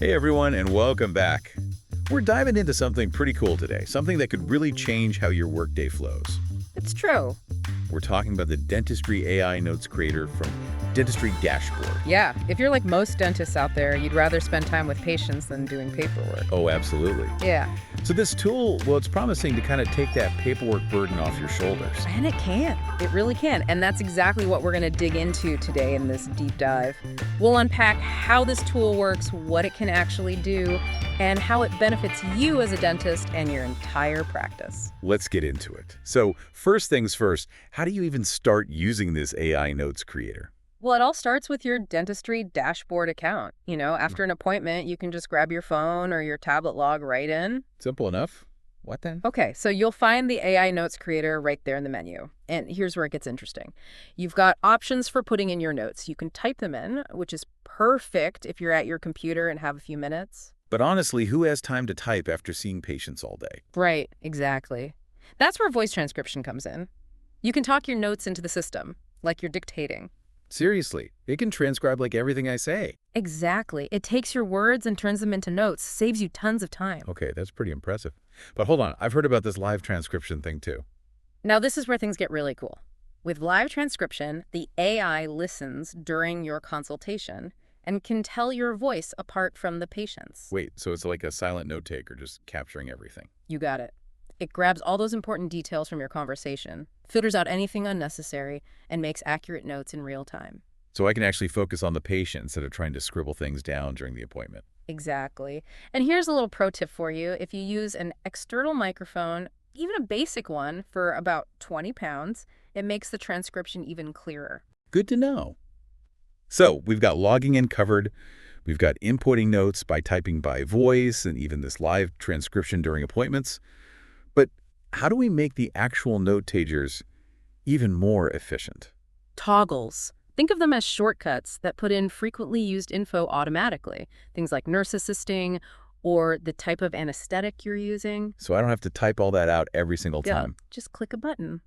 Hey everyone, and welcome back. We're diving into something pretty cool today, something that could really change how your workday flows. It's true. We're talking about the Dentistry AI Notes Creator from Dentistry Dashboard. Yeah, if you're like most dentists out there, you'd rather spend time with patients than doing paperwork. Oh, absolutely. Yeah, So this tool, well, it's promising to kind of take that paperwork burden off your shoulders. and it can. It really can. And that's exactly what we're going to dig into today in this deep dive. We'll unpack how this tool works, what it can actually do, and how it benefits you as a dentist and your entire practice. Let's get into it. So first things first, how do you even start using this AI Notes Creator? Well, it all starts with your Dentistry Dashboard account. After an appointment, you can just grab your phone or your tablet log right in. Simple enough. What then? Okay, so you'll find the AI Notes Creator right there in the menu. And here's where it gets interesting. You've got options for putting in your notes. You can type them in, which is perfect if you're at your computer and have a few minutes. But honestly, who has time to type after seeing patients all day? Right, exactly. That's where voice transcription comes in. You can talk your notes into the system, like you're dictating. Seriously, it can transcribe like everything I say. Exactly. It takes your words and turns them into notes, saves you tons of time. Okay, that's pretty impressive. But hold on, I've heard about this live transcription thing too. Now, this is where things get really cool. With live transcription, the AI listens during your consultation and can tell your voice apart from the patient's. Wait, so it's like a silent note taker just capturing everything. You got it. It grabs all those important details from your conversation, filters out anything unnecessary, and makes accurate notes in real time. So I can actually focus on the patient instead of trying to scribble things down during the appointment. Exactly. And here's a little pro tip for you. If you use an external microphone, even a basic one, for about 20 pounds, it makes the transcription even clearer. Good to know. So we've got logging in covered. We've got inputting notes by typing by voice and even this live transcription during appointments. But how do we make the actual note takers even more efficient? Toggles. Think of them as shortcuts that put in frequently used info automatically. Things like nurse assisting or the type of anesthetic you're using. So I don't have to type all that out every single time. Just click a button.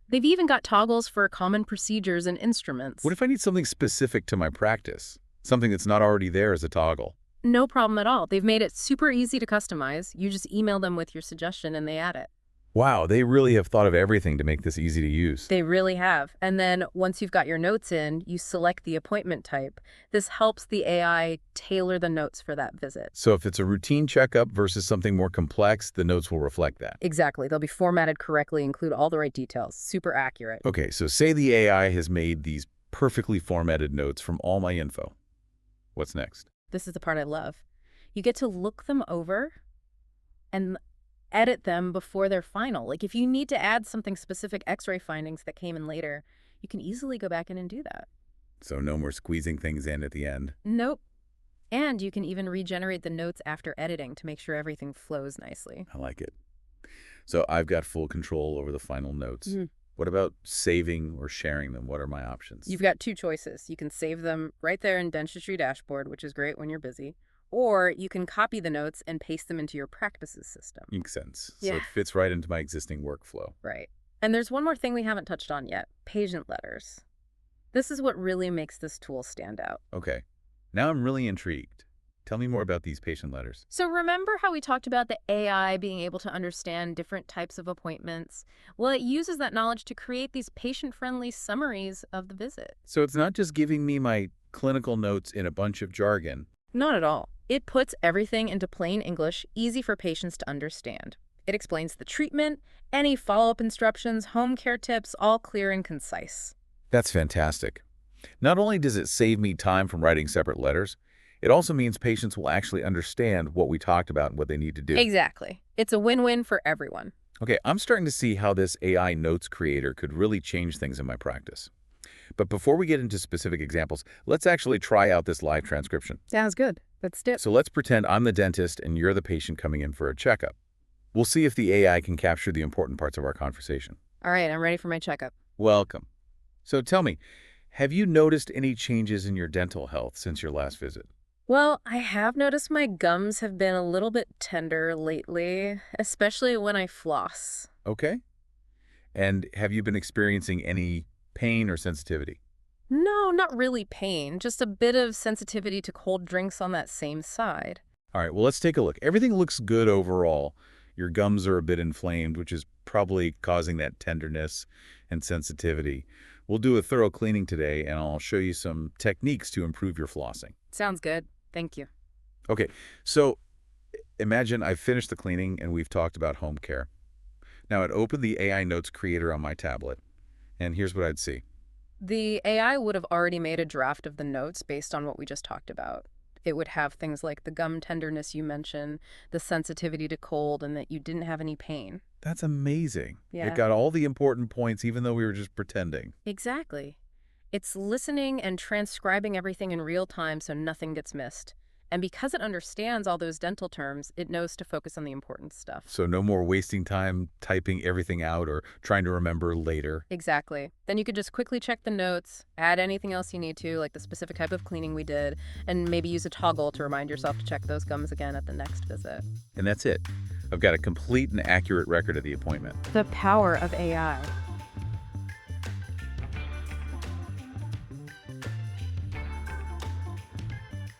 They've even got toggles for common procedures and instruments. What if I need something specific to my practice? Something that's not already there as a toggle? No problem at all. They've made it super easy to customize. You just email them with your suggestion and they add it. Wow, they really have thought of everything to make this easy to use. They really have. And then once you've got your notes in, you select the appointment type. This helps the AI tailor the notes for that visit. So if it's a routine checkup versus something more complex, the notes will reflect that. Exactly. They'll be formatted correctly, include all the right details. Super accurate. Okay, so say the AI has made these perfectly formatted notes from all my info. What's next? This is the part I love. You get to look them over and edit them before they're final. Like if you need to add something specific x-ray findings that came in later, you can easily go back in and do that. So no more squeezing things in at the end. Nope. And you can even regenerate the notes after editing to make sure everything flows nicely. I like it. So I've got full control over the final notes. What about saving or sharing them? What are my options? You've got two choices. You can save them right there in Dentistry Dashboard, which is great when you're busy, or you can copy the notes and paste them into your practice's system. Makes sense. Yeah. So it fits right into my existing workflow. Right. And there's one more thing we haven't touched on yet, patient letters. This is what really makes this tool stand out. Okay. Now I'm really intrigued. Tell me more about these patient letters. So remember how we talked about the AI being able to understand different types of appointments? Well, it uses that knowledge to create these patient-friendly summaries of the visit. So it's not just giving me my clinical notes in a bunch of jargon. Not at all. It puts everything into plain English, easy for patients to understand. It explains the treatment, any follow-up instructions, home care tips, all clear and concise. That's fantastic. Not only does it save me time from writing separate letters, it also means patients will actually understand what we talked about and what they need to do. Exactly. It's a win-win for everyone. Okay, I'm starting to see how this AI Notes Creator could really change things in my practice. But before we get into specific examples, let's actually try out this live transcription. Sounds good. Let's do it. So let's pretend I'm the dentist and you're the patient coming in for a checkup. We'll see if the AI can capture the important parts of our conversation. All right, I'm ready for my checkup. Welcome. So tell me, have you noticed any changes in your dental health since your last visit? Well, I have noticed my gums have been a little bit tender lately, especially when I floss. Okay. And have you been experiencing any pain or sensitivity? No, not really pain, just a bit of sensitivity to cold drinks on that same side. All right, well, let's take a look. Everything looks good overall. Your gums are a bit inflamed, which is probably causing that tenderness and sensitivity. We'll do a thorough cleaning today, and I'll show you some techniques to improve your flossing. Sounds good. Thank you. Okay, so imagine I've finished the cleaning and we've talked about home care. Now, I'd open the AI Notes creator on my tablet, and here's what I'd see. The AI would have already made a draft of the notes based on what we just talked about. It would have things like the gum tenderness you mentioned, the sensitivity to cold, and that you didn't have any pain. That's amazing. It Yeah, got all the important points, even though we were just pretending. exactly. It's listening and transcribing everything in real time so nothing gets missed. And because it understands all those dental terms, it knows to focus on the important stuff. So no more wasting time typing everything out or trying to remember later. Exactly. Then you could just quickly check the notes, add anything else you need to, like the specific type of cleaning we did, and maybe use a toggle to remind yourself to check those gums again at the next visit. And that's it. I've got a complete and accurate record of the appointment. The power of AI.